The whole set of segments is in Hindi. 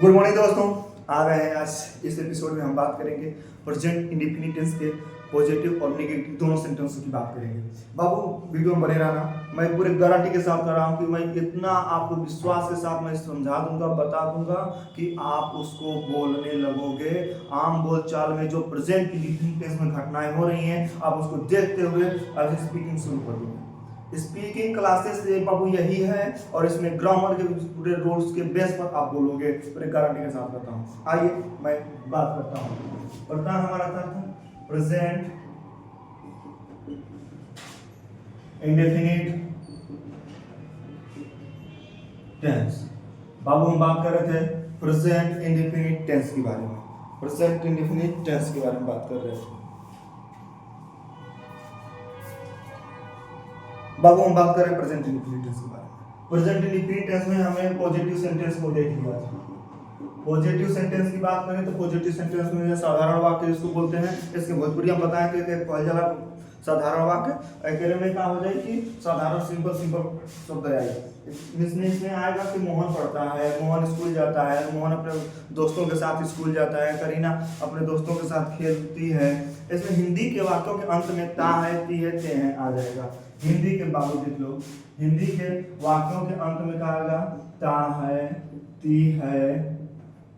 गुड मॉर्निंग दोस्तों। आ गए हैं आज इस एपिसोड में हम बात करेंगे प्रेजेंट इंडेफिनिट टेंस के पॉजिटिव और नेगेटिव दोनों सेंटेंसों की बात करेंगे। बाबू वीडियो में बने रहना। मैं पूरे गारंटी के साथ कर रहा हूँ कि मैं इतना आपको विश्वास के साथ मैं समझा दूंगा, बता दूंगा कि आप उसको बोलने लगोगे। आम बोलचाल में जो प्रेजेंट इंडेफिनिट टेंस में घटनाएं हो रही हैं, आप उसको देखते हुए आज स्पीकिंग शुरू कर दूंगा। स्पीकिंग क्लासेस बाबू यही है और इसमें ग्रामर के पूरे रूल्स के बेस पर आप बोलोगे, पूरे गारंटी के साथ करता हूँ। आइए मैं बात करता हूँ। वर्तमान हमारा था प्रेजेंट इंडेफिनिट टेंस। बाबू हम बात कर रहे थे प्रेजेंट इंडेफिनिट टेंस के बारे में। प्रेजेंट इंडेफिनिट टेंस के बारे में बात कर रहे थे बाबू। हम बात करें प्रेजेंट इंडेफिनिट टेंस के बारे में। प्रेजेंट इंडेफिनिट टेंस में हमें पॉजिटिव सेंटेंस को देख लिया। पॉजिटिव सेंटेंस की बात करें तो पॉजिटिव सेंटेंस में साधारण वाक्य जिसको बोलते हैं, इसके भोजपुरी हम बताएं कि पहला साधारण वाक्य अकेले में क्या हो जाएगी, साधारण सिंपल शब्द आएगा। इसमें आएगा कि मोहन पढ़ता है, मोहन स्कूल जाता है, मोहन अपने दोस्तों के साथ स्कूल जाता है, करीना अपने दोस्तों के साथ खेलती है। इसमें हिंदी के वाक्यों के अंत में ता है, ती है, ते है आ जाएगा। हिंदी के बाबू देख लो, हिंदी के वाक्यों के अंत में क्या आएगा, ता है, ती है,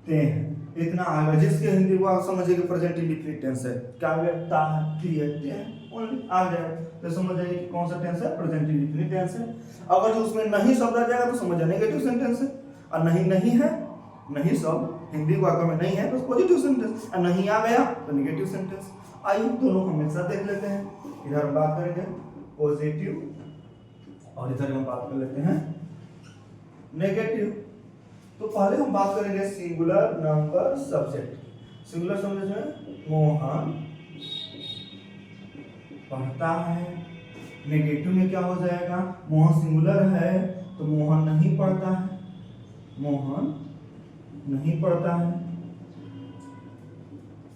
ते हैं, इतना आएगा। जिसके हिंदी को आप समझिए प्रेजेंट इंडेफिनिट टेंस है। क्या आ गया, ता है, ती है, ते हैं, ओनली आ गया तो समझ जाइए कि कौन सा टेंस है, प्रेजेंट इंडेफिनिट टेंस है। अगर जो उसमें नहीं शब्द आ जाएगा तो समझ जाए नेगेटिव सेंटेंस है। और नहीं है, नहीं शब्द हिंदी वाक्य में नहीं है तो पॉजिटिव सेंटेंस, और नहीं आ गया तो नेगेटिव सेंटेंस। आइए दोनों हम एक साथ देख लेते हैं। इधर हम बात करेंगे पॉजिटिव और इधर हम बात कर लेते हैं नेगेटिव। तो पहले हम बात करेंगे singular number subject. Singular subject में मोहन पढ़ता है। नेगेटिव में क्या हो जाएगा, मोहन सिंगुलर है तो मोहन नहीं पढ़ता है, मोहन नहीं पढ़ता है।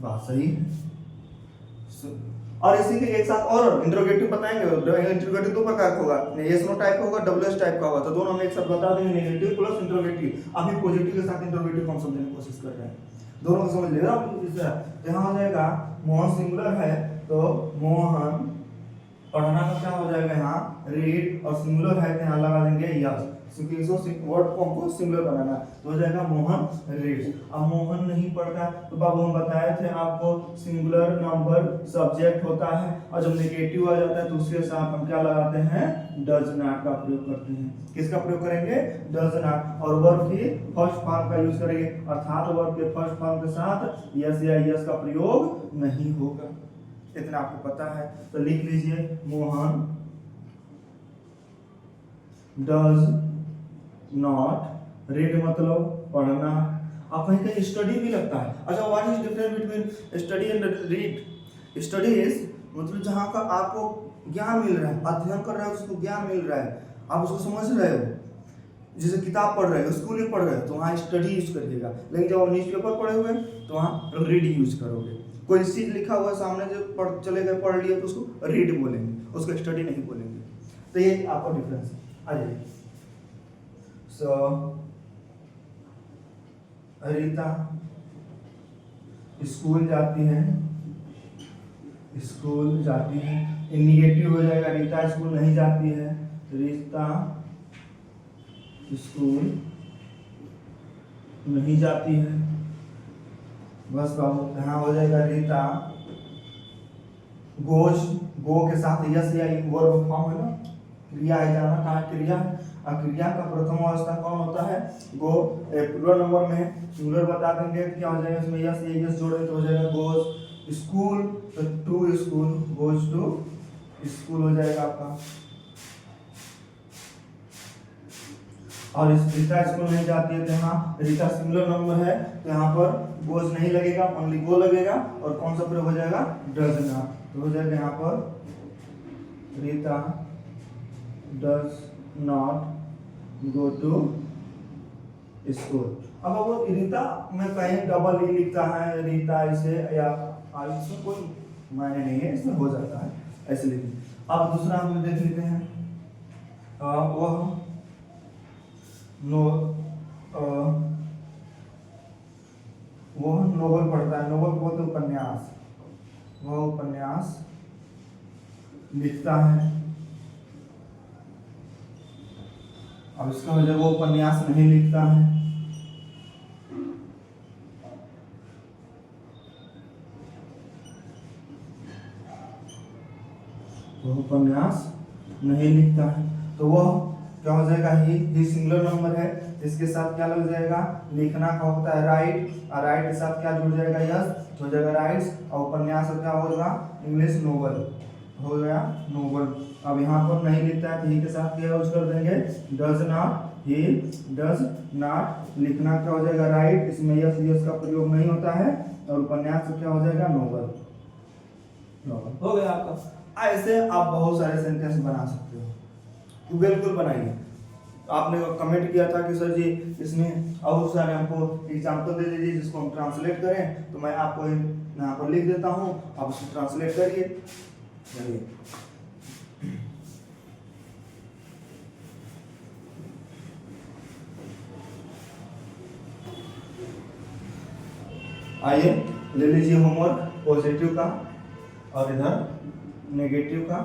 बात सही है। और इसी के एक साथ और इंट्रोगेटिव बताएंगे। इंट्रोगेटिव दो प्रकार का होगा, यस नो टाइप का होगा, डब्ल्यूएस टाइप का होगा। तो दोनों हम एक साथ बता देंगे, नेगेटिव प्लस इंट्रोगेटिव। अभी पॉजिटिव के साथ इंट्रोगेटिव हम समझने की कोशिश कर रहे हैं, दोनों को समझ लेगा। यहाँ हो जाएगा मोहन सिंगुलर है तो मोहन पढ़ना का क्या हो जाएगा, यहाँ रीड, और सिंगुलर है तो यहाँ लगा देंगे यस, क्योंकि इसको वर्ड को हमको सिंगुलर बनाना तो हो जाएगा मोहन रीड्स। अब मोहन नहीं पढ़ता तो बाबू हम बताए थे आपको सिंगुलर नंबर सब्जेक्ट होता है, और जब नेगेटिव आ जाता है तो उसके साथ हम क्या लगाते हैं, डज नॉट का प्रयोग करते हैं। किसका प्रयोग करेंगे, डज नॉट। और वर्ब की फर्स्ट फॉर्म का यूज करेंगे, अर्थात वर्ब के फर्स्ट फॉर्म के साथ यस या यस का प्रयोग नहीं होगा। इतना आपको पता है तो लिख लीजिए, मोहन डज नॉट रीड मतलब पढ़ना। आप कहीं कहीं स्टडी भी लगता है। अच्छा, what is difference between study and read. Study is मतलब जहां का आपको ज्ञान मिल रहा है, अध्ययन कर रहे हो, उसको ज्ञान मिल रहा है, आप उसको समझ रहे हो। जैसे किताब पढ़ रहे हो, स्कूल में पढ़ रहे हो तो वहाँ स्टडी यूज करिएगा, लेकिन जब आप न्यूज़पेपर पढ़े हुए तो वहाँ रीड यूज करोगे। कोई चीज लिखा हुआ सामने जो पढ़ चले गए, पढ़ लिया तो उसको रीड बोलेंगे, उसको स्टडी नहीं बोलेंगे। तो ये आपका डिफरेंस है। आ जाइए। रीता स्कूल जाती है, स्कूल जाती है। निगेटिव हो जाएगा, रीता स्कूल नहीं जाती है, रीता स्कूल नहीं जाती है। बस बाबू यहाँ हो जाएगा, रीता गोज, गो के साथ यस या वर्ब फॉर्म है ना, क्रिया है, जाना कहाँ क्रिया है, और क्रिया का प्रथम अवस्था कौन होता है, गो। प्लूरल नंबर में सिंगुलर बता देंगे क्या हो जाएगा, इसमें यस या यस जोड़े तो हो जाएगा गोज स्कूल, तो to school, goes to school हो जाएगा आपका। और इस रीता स्कूल नहीं जाती है तो यहाँ रीता सिंगुलर नंबर है तो यहाँ पर गोज नहीं लगेगा, ओनली गो लगेगा। और कौन सा प्रयोग हो जाएगा, डज नॉट। तो हो जाएगा यहाँ पर Rita does not go to school. अब वो रीता में कहीं डबल ई लिखता है, रीता ऐसे या इसमें कोई मायने नहीं है, इसमें हो जाता है ऐसे लिखिए। अब दूसरा हम देख लेते हैं, वह नो नोवेल पढ़ता है, नोवेल को बोलते हैं उपन्यास, वह उपन्यास लिखता है। अब इसका हो जाएगा वो उपन्यास नहीं लिखता है। वह उपन्यास नहीं लिखता है, तो वह क्या हो जाएगा, ही सिंगुलर नंबर है, इसके साथ क्या लग जाएगा, लिखना का होता है राइट, और राइट के साथ क्या जुड़ जाएगा, यस हो जाएगा राइट्स, और उपन्यास क्या होगा, इंग्लिश नोवेल हो गया, नोवेल। अब यहाँ पर नहीं लिखता है तो ही के साथ क्या यूज कर देंगे, does not, he does not. लिखना क्या हो जाएगा, राइट, इसमें यस यस का प्रयोग नहीं होता है, और उपन्यास क्या हो जाएगा, नोवेल, नोवेल हो गया आपका। ऐसे आप बहुत सारे सेंटेंस बना सकते हो, तो बिल्कुल बनाइए। आपने कमेंट किया था कि सर जी इसमें और सारे हमको एग्जाम्पल दे दीजिए जिसको हम ट्रांसलेट करें, तो मैं आपको यहाँ पर लिख देता हूँ, आप उसको ट्रांसलेट करिए। आइए ले लीजिए होमवर्क पॉजिटिव का और इधर नेगेटिव का,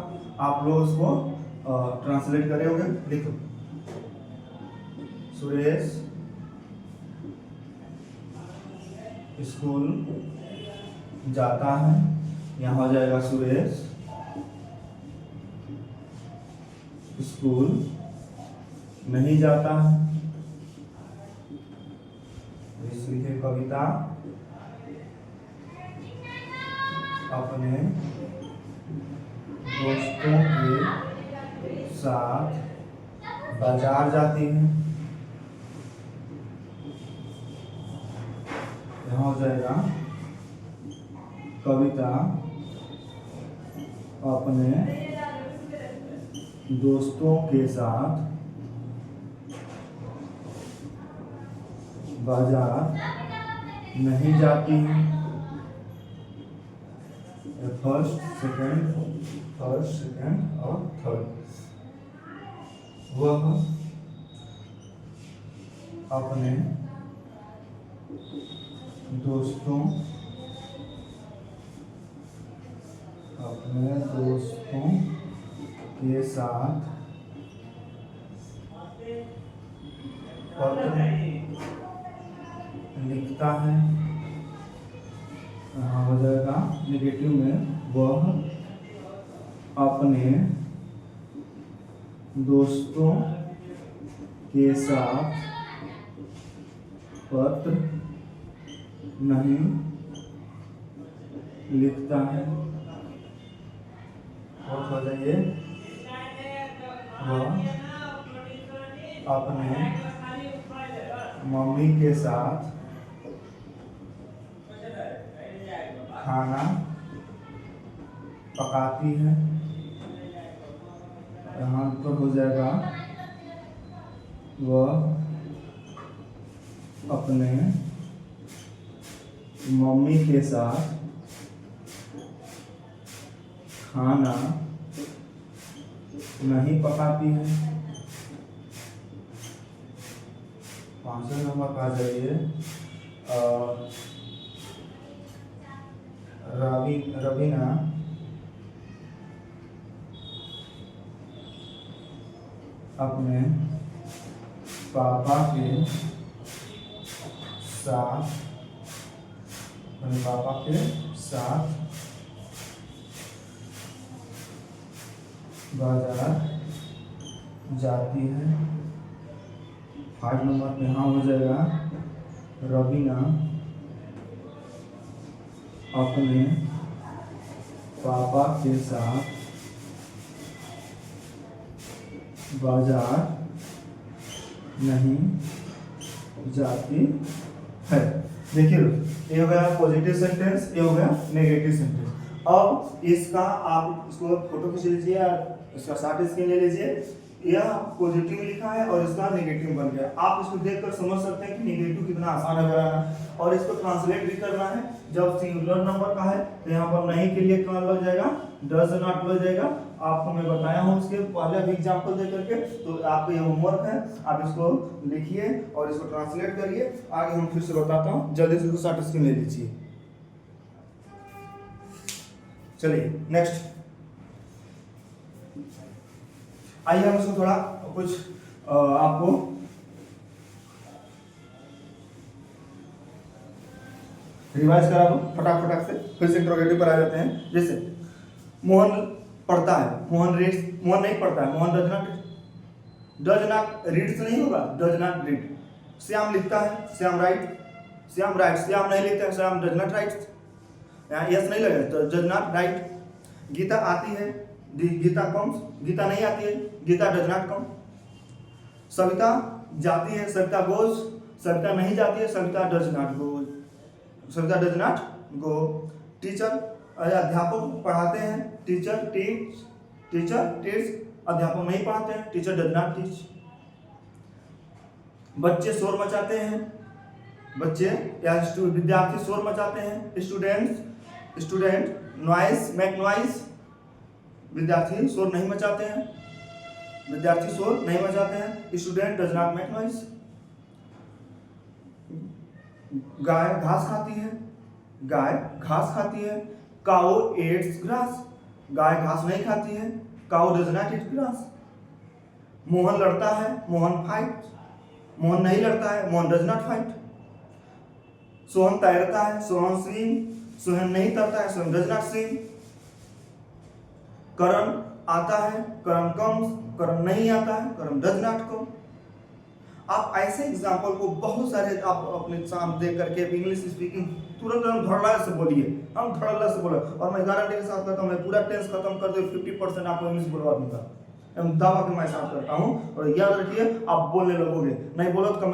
आप लोग उसको ट्रांसलेट करोगे। लिखो, सुरेश स्कूल जाता है, यहाँ हो जाएगा सुरेश स्कूल नहीं जाता है। लिखे कविता अपने दोस्तों के साथ बाजार जाती है, यहाँ हो जाएगा कविता अपने दोस्तों के साथ बाजार नहीं जाती है। फर्स्ट सेकंड और थर्ड, वह अपने दोस्तों के साथ पत्र लिखता है, यहाँ हो जाएगा नेगेटिव में, वह अपने दोस्तों के साथ पत्र नहीं लिखता है। और हो जाइए, वह अपने मम्मी के साथ खाना पकाती है, यहाँ पर हो जाएगा वह अपने मम्मी के साथ खाना नहीं पकाती है। 5वें नंबर पर आ जाइए, रवीना अपने पापा के साथ बाजार जाती है। 5 नंबर पे यहाँ हो जाएगा, रवीना अपने पापा के साथ बाजार नहीं जाती है। देखिए ये हो गया पॉजिटिव सेंटेंस, ये हो गया नेगेटिव सेंटेंस। अब इसका आप इसको फोटो खींच लीजिए, इसका शॉर्ट स्क्रीन ले लीजिए, यह पॉजिटिव लिखा है और इसका नेगेटिव बन गया। आप इसको देखकर समझ सकते हैं कि नेगेटिव कितना आसान है बनाना। और इसको ट्रांसलेट भी करना है। जब सिंगुलर नंबर का है तो यहाँ पर नहीं के लिए क्या लग जाएगा, डज नॉट लग जाएगा। आपको मैं बताया हूँ उसके पहले भी एग्जाम्पल दे करके, तो आपको ये होमवर्क है, आप इसको लिखिए और इसको ट्रांसलेट करिए। आगे हम फिर से बताता हूँ, जल्दी से इसको शॉर्ट स्क्रीन ले लीजिए। चलिए नेक्स्ट, आइए हम इसको थोड़ा कुछ आपको रिवाइज करा दूं फटाक से, फिर से इंट्रोगेटिव पर आ जाते हैं। जैसे मोहन पढ़ता है, मोहन रीड्स, मोहन नहीं पढ़ता है, मोहन डज नॉट रीड्स नहीं होगा, डज नॉट रीड। श्याम लिखता है, श्याम राइट, श्याम राइट, श्याम नहीं लिखता है, श्याम डज नॉट राइट, यहाँ यस नहीं लगेगा, डज नॉट राइट। गीता आती है, गीता कम्स, गीता नहीं आती है, Geeta does not come. Savita जाती है, सविता गोज, सविता नहीं जाती है, Savita does not go, Savita does not go. Teacher अध्यापक पढ़ाते हैं, टीचर टीच, टीचर टीच, अध्यापक नहीं पढ़ाते हैं, टीचर डज नॉट टीच। बच्चे शोर मचाते हैं, बच्चे या विद्यार्थी शोर मचाते हैं, स्टूडेंट नॉइज मेक नॉइज, विद्यार्थी शोर नहीं मचाते हैं, विद्यार्थी शोर नहीं मचाते हैं, student does not make noise. गाय घास खाती है, गाय घास खाती है, काऊ एट्स ग्रास, गाय घास नहीं खाती है, cow does not eat grass. Mohan लड़ता है, मोहन फाइट, मोहन नहीं लड़ता है, Mohan does not fight. Sohan तैरता है, सोहन स्विम, सोहन नहीं तैरता है, Sohan does not swim. Karan आता है, करण कम्स, करण नहीं आता है, करण डज नॉट कम। आप ऐसे एग्जाम्पल को बहुत सारे आप अपने सामने देख करके इंग्लिश स्पीकिंग तुरंत धड़ल्ला से बोलिए, हम धड़ल्ला से बोले, और मैं गारंटी के साथ कहता हूँ, मैं पूरा टेंस खत्म कर दे 50% आपको इंग्लिश बोलवा दूंगा, दावा के मैं साथ करता हूँ। और याद रखिए, आप बोलने लगोगे, नहीं बोलो तो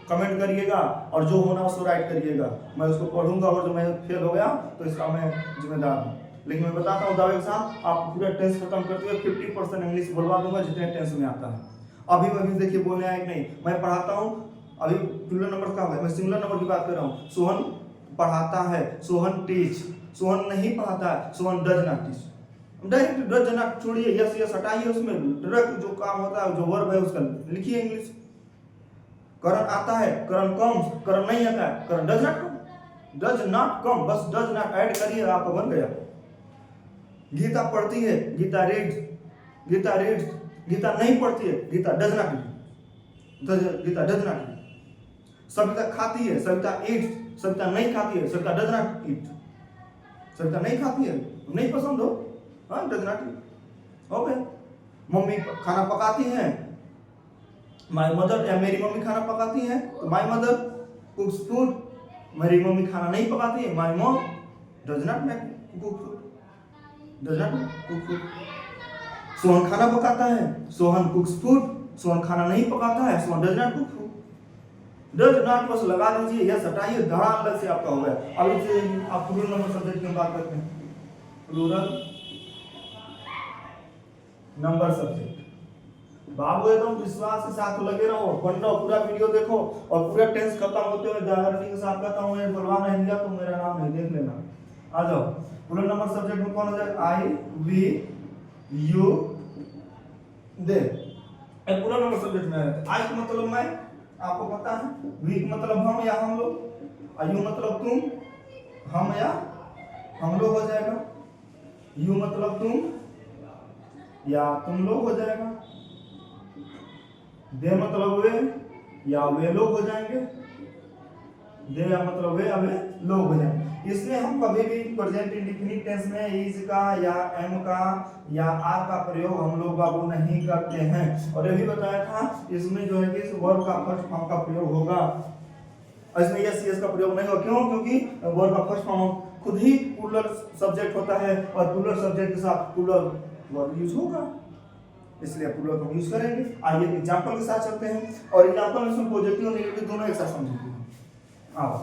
कमेंट करिएगा, और जो होना उसको राइट करिएगा, मैं उसको पढ़ूंगा, और जो मैं फेल हो गया तो इसका मैं जिम्मेदार हूँ। लेकिन मैं बताता हूँ दावे के साथ, आप पूरा टेंस खत्म करते हुए 50% इंग्लिश बोलवा दूंगा, जितने टेंस में आता है। अभी देखिए बोलने आए कि नहीं, मैं पढ़ाता हूँ, अभी प्लूरल नंबर का है, मैं सिंगुलर नंबर की बात कर रहा हूँ। सोहन पढ़ाता है, सोहन टीच, सोहन नहीं पढ़ाता है, Sohan does not teach. Direct does not छोड़िए, यस यस हटाइए, उसमें डायरेक्ट जो काम होता है, जो वर्ब है उसका लिखिए इंग्लिश। करण आता है, करण कम्स, करण नहीं आता है, Karan does not come, does not come, बस डज नॉट ऐड करिए, आपका बन गया। गीता पढ़ती है, गीता रीड्स, गीता रीड्स, गीता नहीं पढ़ती है, Geeta does not read, Geeta does not read. Savita खाती है, सविता ईट्स, सविता नहीं खाती है, Savita does not eat. Savita नहीं खाती है, नहीं पसंद हो, हाँ डज नॉट ईट, ओके। मम्मी खाना पकाती है, माय मदर, या मेरी मम्मी खाना पकाती है तो माय मदर कुक्स फूड। मेरी मम्मी खाना नहीं पकाती है, my mom does not make cook food, does not cook food. Sohan खाना पकाता है, सोहन कुक्स फूड, सोहन खाना नहीं पकाता है, Sohan does not cook food. Does not बस लगा दीजिए, यस हटाइए, धड़ा अलग से आपका हो गया। अब इसे आप प्लूरल नंबर सब्जेक्ट की बात करते हैं, प्लूरल नंबर सब्जेक्ट। बाबू एकदम विश्वास के साथ लगे रहो, पढ़ो, पूरा वीडियो देखो, और पूरा टेंस खत्म होते हुए गारंटी के साथ कहता हूँ, ये बोलवा नहीं दिया तो मेरा नाम नहीं, देख लेना। आ जाओ, प्लूरल नंबर सब्जेक्ट में कौन हो जाए, I we you they, plural number subject में आई का मतलब मैं, आपको पता है, वी का मतलब हम या हम लोग, यू मतलब तुम, हम या हम लोग हो जाएगा, यू मतलब तुम या तुम लोग हो जाएगा, दे मतलब वे या वे लोग हो जाएंगे, दे या मतलब वे या वे लोग हो जाएंगे। इसलिए हम कभी भी प्रेजेंट इंडेफिनिट टेंस में इज का या एम का या आर का प्रयोग हम लोग बाबू नहीं करते हैं। और ये भी बताया था, इसमें जो है कि वर्ब का फर्स्ट फॉर्म का प्रयोग होगा, इसमें यस यस का प्रयोग नहीं होगा। क्यों? क्योंकि वर्ब का फर्स्ट फॉर्म खुद ही प्लूरल सब्जेक्ट होता है, और प्लूरल सब्जेक्ट के साथ प्लूरल वर्ब यूज होगा, इसलिए प्लूरल हम यूज करेंगे। आइए एग्जांपल के साथ चलते हैं, और एग्जांपल में इसमें पॉजिटिव और नेगेटिव दोनों एक साथ समझेंगे। आओ,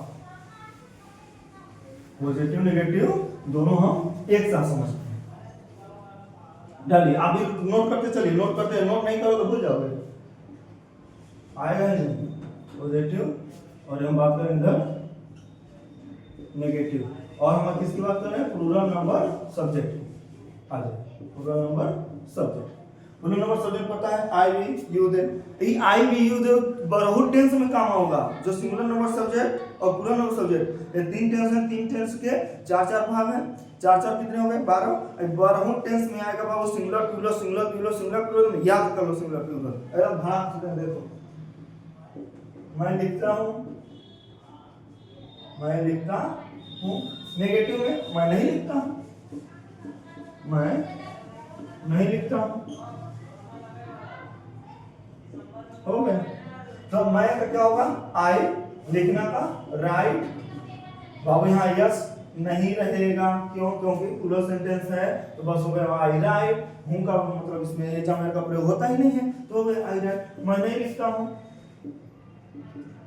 पॉजिटिव नेगेटिव दोनों हम एक साथ समझते हैं। डालिए, अभी नोट करते चलिए, नोट करते, नोट नहीं करो तो भूल जाओगे, आएगा ही नहीं। पॉजिटिव और हम बात करें इधर नेगेटिव, और हम किसकी बात कर रहे हैं, प्लूरल नंबर सब्जेक्ट। आ जाए plural number subject, plural number subject पता है आई वी यू दे, ये आई वी यू दे बहुत टेंस में काम होगा, जो सिंगुलर नंबर सब्जेक्ट और प्लूरल नंबर सब्जेक्ट, ये तीन टेंस हैं, तीन टेंस के चार चार भाग हैं, चार चार कितने हो गए 12, 12 टेंस में आएगा बाबू singular plural singular plural singular plural, याद कर लो सिंगुलर प्लूरल एकदम भाग से देखो। मैं लिखता हूं, मैं लिखता हूं, नेगेटिव में मैं नहीं लिखता हूं, मैं नहीं लिखता हूं, हो गया। तो मैं का क्या होगा, आई लिखना का राइट, बाबू यहाँ यस नहीं रहेगा, क्यों, क्योंकि प्लूरल सेंटेंस है, तो बस हो गया आई राइट, हूं का मतलब इसमें ये जमर का प्रयोग होता ही नहीं है, तो हो गया आई राइट, मैं नहीं लिखता हूं।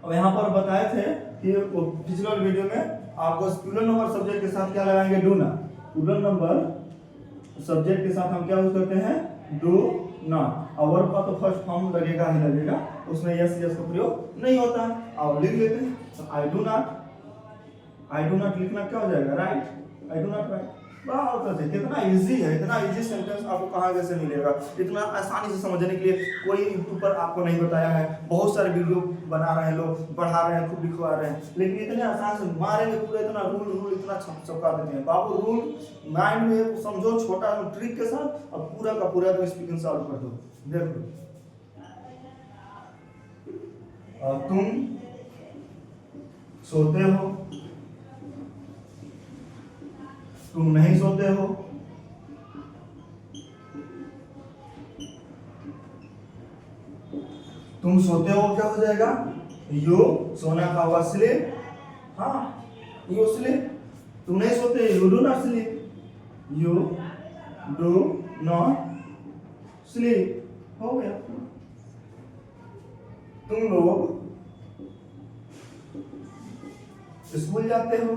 अब यहाँ पर बताए थे कि पिछले वीडियो में आपको प्लूरल नंबर सब्जेक्ट के साथ क्या लगाएंगे, डू ना, प्लूरल नंबर सब्जेक्ट के साथ हम क्या यूज करते हैं, डू नॉट, और वर्ब का तो फर्स्ट फॉर्म लगेगा ही लगेगा, उसमें यस यस का प्रयोग नहीं होता है। अब लिख लेते हैं, I do not, I do not लिखना क्या हो जाएगा, right, I do not right. बहुत अच्छे, कितना इजी है, इतना इजी सेंटेंस आपको कहाँ कैसे मिलेगा, इतना आसानी से समझने के लिए कोई यूट्यूब पर आपको नहीं बताया है, बहुत सारे वीडियो बना रहे हैं लोग, पढ़ा रहे हैं, खुद लिखवा रहे हैं, लेकिन इतने आसान से मारेंगे पूरा, इतना रूल इतना चमका देते हैं बाबू, रूल माइंड में समझो, छोटा ट्रिक के साथ अब पूरा का पूरा तो स्पीकिंग सॉल्व कर दो। देखो तुम सोते हो, तुम नहीं सोते हो, तुम सोते हो क्या हो जाएगा, यू सोना का होगा स्लीप, हाँ यू स्लीप, तुम नहीं सोते you do not sleep, you do not sleep, हो गया। तुम लोग स्कूल जाते हो,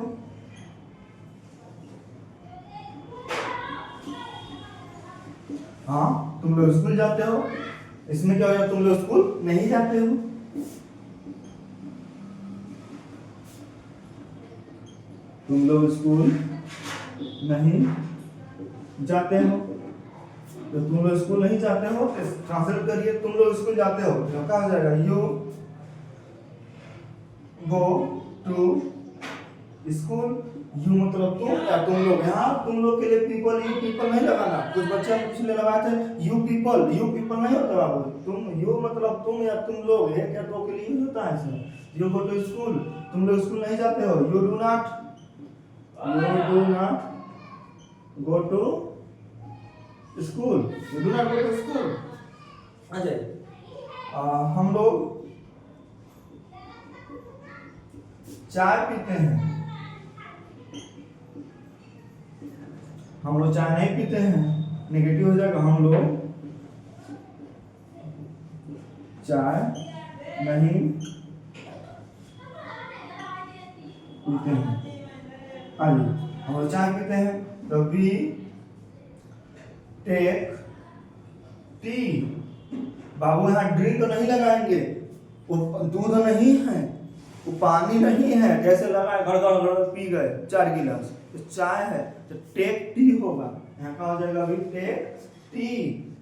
हाँ तुम लोग स्कूल जाते हो, इसमें क्या होगा, तुम लोग स्कूल नहीं जाते हो, तुम लोग स्कूल नहीं जाते हो, तो तुम लोग स्कूल नहीं जाते हो, ट्रांसलेट करिए, तुम लोग स्कूल जाते हो, तो क्या हो जाएगा, you go to school, you मतलब तुम या तुम लोग, यहाँ तुम लोग के लिए पीपल, यू पीपल नहीं लगाना, कुछ बच्चे पिछले लगाए थे यू पीपल नहीं होता बाबू, तुम यू मतलब तुम या तुम लोग, एक या दो के लिए यूज होता है इसमें। यू गो टू स्कूल, तुम लोग स्कूल नहीं जाते हो, you do not go to school, you do not go to school. अच्छा, हम लोग चाय पीते हैं, हम लोग चाय नहीं पीते हैं, नेगेटिव हो जाएगा, हम लोग चाय नहीं पीते हैं, आइए हम लोग चाय पीते हैं, तो वी टेक टी, बाबू यहाँ ड्रिंक तो नहीं लगाएंगे, वो दूध नहीं है, वो पानी नहीं है, कैसे लगाए, गड़गड़ पी गए 4 गिलास, तो चाय है, तो टेक टी होगा, यहाँ का हो जाएगा वी टेक टी,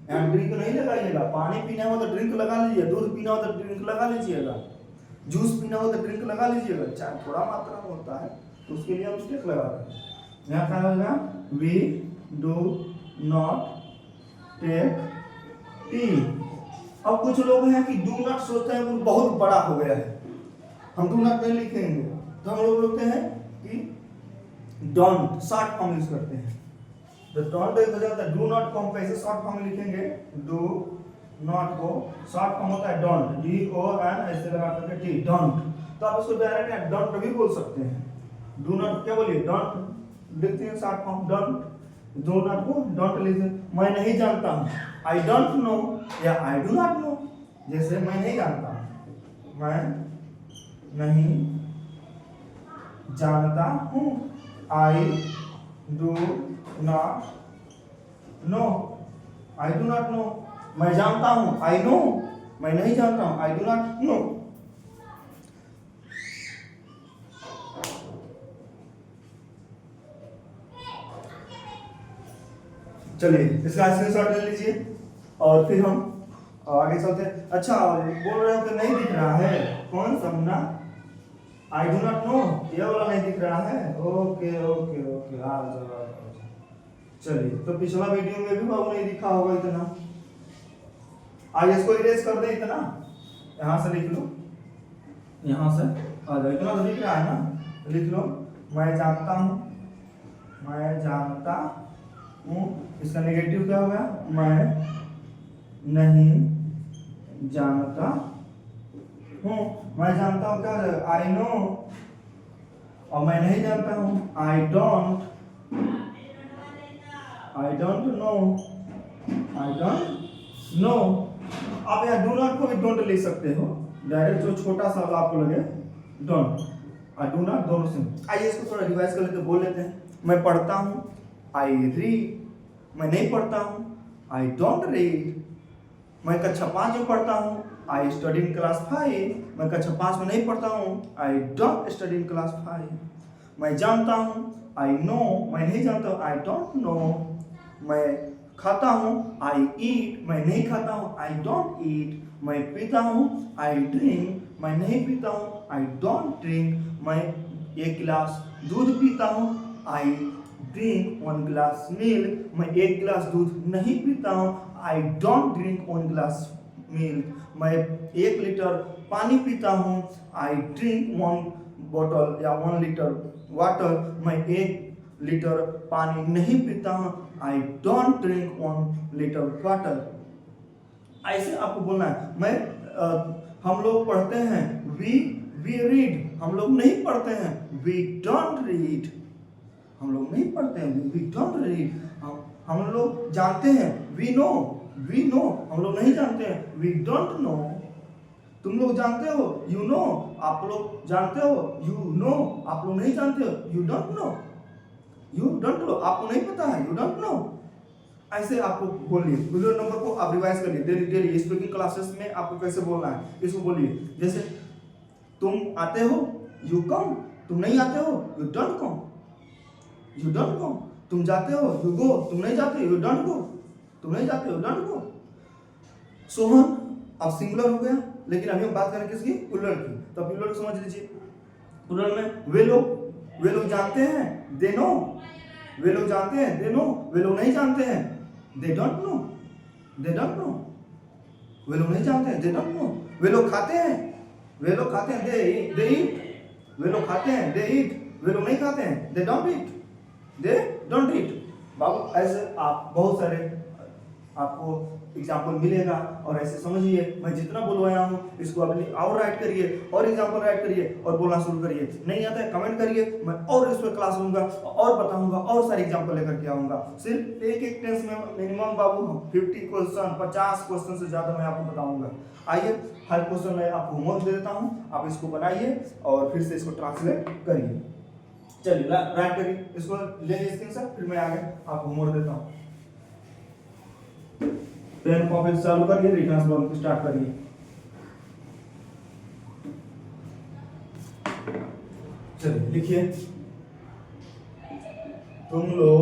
यहाँ ड्रिंक नहीं लगाइएगा, पानी पीना हो तो ड्रिंक लगा लीजिए, दूध पीना हो तो ड्रिंक लगा लीजिएगा, जूस पीना हो तो ड्रिंक लगा लीजिएगा, चाय थोड़ा मात्रा में होता है तो उसके लिए हम टेक लगाते हैं। यहाँ क्या होगा, we do not take tea. अब कुछ लोग हैं कि डू नॉट सोचते हैं वो बहुत बड़ा हो गया है, हम डू नॉट नहीं लिखेंगे, तो हम लोग लिखते हैं कि डोंट, शॉर्ट फॉर्म यूज करते हैं, तो डोंट एक हो जाता है, डू नॉट को हम कैसे शॉर्ट फॉर्म में लिखेंगे, डू नॉट को शॉर्ट फॉर्म होता है डोंट, डी ओ एन ऐसे लगा करके टी, डोंट, तो आप इसको डायरेक्ट डोंट भी बोल सकते हैं, डू नॉट क्या बोलिए, डोंट लिखते हैं short form don't, do not को डोंट लिखते, मैं नहीं जानता हूँ, आई डोंट नो या आई डू नॉट नो, जैसे मैं नहीं जानता, मैं नहीं जानता हूँ, I do not know, I do not know, मैं जानता हूँ, आई नो, मैं नहीं जानता हूँ, आई डू नॉट नो। चलिए इसका स्क्रीनशॉट ले लीजिए और फिर हम आगे चलते हैं। अच्छा बोल रहे हो कि नहीं दिख रहा है, कौन सा Munna? I do not know, ये वाला नहीं दिख रहा है। ओके ओके ओके, आ जाओ। चलिए तो पिछला वीडियो में भी बाबू नहीं दिखा होगा इतना। आइए इसको इरेज कर दे इतना, यहाँ से लिख लो, यहाँ से आ जाओ। इतना तो दिख रहा है ना, लिख लो मैं जानता हूँ, मैं जानता हूँ। इसका नेगेटिव क्या हो गया? मैं नहीं जानता हूँ। मैं जानता हूँ क्या हो जाएगा? I know. और मैं नहीं जानता हूँ, I don't know, I don't know. आप यहाँ डू नॉट को भी डोंट लिख सकते हो, डायरेक्ट जो छोटा सा आपको लगे डोंट और डू नॉट दोनों से। आइए इसको थोड़ा रिवाइज कर लेते, बोल लेते हैं। मैं पढ़ता हूँ, आई रीड। मैं नहीं पढ़ता हूँ, आई डोंट रीड। मैं कक्षा 5 में पढ़ता हूँ, आई स्टडी इन क्लास 5। मैं कक्षा 5 में नहीं पढ़ता हूँ, I don't study in class 5। मैं जानता हूँ, आई नो। मैं नहीं जानता हूँ, आई डोंट नो। मैं खाता हूँ, आई ईट। मैं नहीं खाता हूँ, आई डोंट ईट। मैं पीता हूँ, आई ड्रिंक। मैं नहीं पीता हूँ, आई डोंट ड्रिंक। मैं 1 गिलास दूध पीता हूँ, आई ड्रिंक 1 गिलास मिल्क। मैं 1 गिलास दूध नहीं पीता हूँ, आई डोंट ड्रिंक 1 गिलास मिल्क। मैं 1 लीटर पानी पीता हूँ, आई ड्रिंक 1 बॉटल या 1 लीटर वाटर। मैं 1 लीटर पानी नहीं पीता हूँ, I don't drink 1 litre water. ऐसे आपको बोलना है। मैं हम लोग पढ़ते हैं, वी रीड। हम लोग नहीं पढ़ते हैं, वी डोंट रीड। हम लोग नहीं पढ़ते हैं, वी डोंट रीड। हम लोग जानते हैं, वी नो। हम लोग नहीं जानते हैं, वी डोंट नो। तुम लोग जानते हो, यू नो। आप लोग जानते हो, यू नो। आप लोग नहीं जानते हो, यू डोंट नो। आपको नहीं पता है, यू डोंट नो। ऐसे आपको बोलिए। वीडियो नंबर को आप रिवाइज करिए डेली स्पीकिंग क्लासेस में आपको कैसे बोलना है इसको बोलिए। जैसे तुम आते हो, यू कम। तुम नहीं आते हो, यू डोंट कम। तुम जाते हो, यू गो। तुम नहीं जाते, यू डोंट गो। तुम नहीं जाते, यू डोंट गो। सोहन अब सिंगुलर हो गया, लेकिन अभी हम बात करें किसकी? प्लूरल की। तो प्लूरल समझ लीजिए। प्लूरल में वे लोग जानते हैं, दे नो। वे लोग जानते हैं, दे नो। वे लोग नहीं जानते हैं, दे डोंट नो। वे लोग नहीं जानते हैं, दे डोंट नो। वे लोग खाते हैं, दे ईट। वे लोग खाते हैं, दे ईट। वे लोग नहीं खाते हैं, दे डोंट ईट। बाबू ऐसे आप बहुत सारे आपको एग्जाम्पल मिलेगा और ऐसे समझिए। मैं जितना बुलवाया हूँ इसको अपनी और राइट करिए और एग्जाम्पल राइट करिए और बोलना शुरू करिए। नहीं आता है कमेंट करिए, मैं और इस पर क्लास लूंगा और बताऊंगा और सारे एग्जाम्पल लेकर के आऊंगा। सिर्फ एक टेंस में मिनिमम बाबू 50 क्वेश्चन 50 क्वेश्चन से ज़्यादा मैं आपको बताऊंगा। आइए हर क्वेश्चन में आपको होमवर्क दे देता हूँ, आप इसको बनाइए और फिर से इसको ट्रांसलेट करिए। चलिए राइट करिए, इसको ले लीजिए स्क्रीनशॉट, फिर मैं आगे आपको होमवर्क देता हूँ। पेन कॉपी चालू करिए, लिखना स्टार्ट करिए। चलिए लिखिए। तुम लोग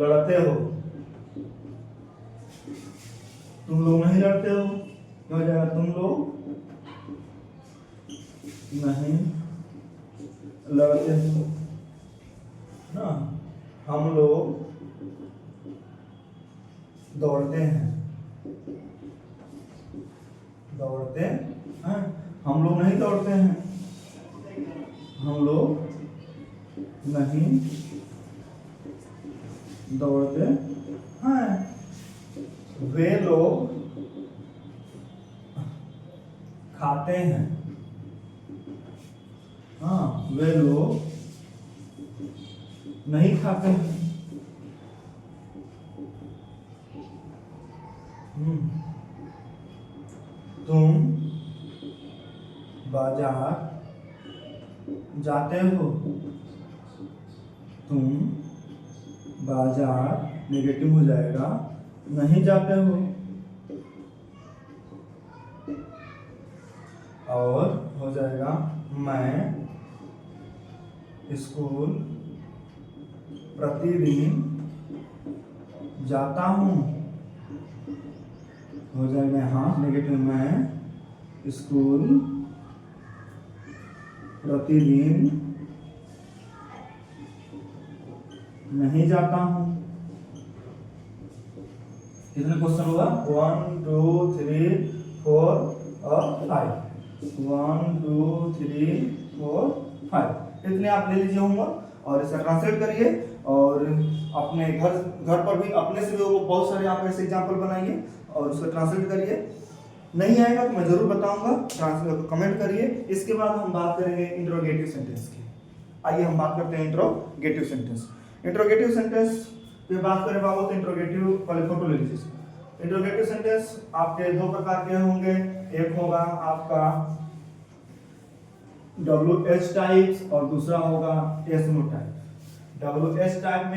लड़ते हो। तुम लोग नहीं लड़ते हो, क्या हो जाएगा? तुम लोग नहीं लड़ते हो ना। हम लोग दौड़ते हैं। हम लोग नहीं दौड़ते हैं, हम लोग नहीं दौड़ते हैं। वे लोग खाते हैं। हाँ, वे लोग नहीं खाते हैं। तुम बाजार जाते हो। तुम बाजार नेगेटिव हो जाएगा, नहीं जाते हो, और हो जाएगा मैं स्कूल प्रतिदिन जाता हूँ, हो जाएगा यहाँ नेगेटिव, मैं स्कूल प्रतिदिन नहीं जाता हूँ। कितने क्वेश्चन होगा? 1 2 3 4 और 5। 1 2 3 4 5 इतने आप ले लीजिए होमवर्क, और इसे ट्रांसलेट करिए, और अपने घर पर भी अपने से भी वो बहुत सारे आप ऐसे एग्जाम्पल बनाइए और उसको ट्रांसलेट करिए। नहीं आएगा तो मैं जरूर बताऊंगा, ट्रांसलेट कमेंट करिए। इसके बाद हम बात करेंगे इंट्रोगेटिव सेंटेंस की। आइए हम बात करते हैं इंट्रोगेटिव सेंटेंस। इंट्रोगेटिव सेंटेंस पे बात करें बाबू, तो इंट्रोगेटिव वाले फोटो ले लीजिए। इंट्रोगेटिव सेंटेंस आपके दो प्रकार के होंगे, एक होगा आपका WH टाइप और दूसरा होगा SNO टाइप। WH टाइप में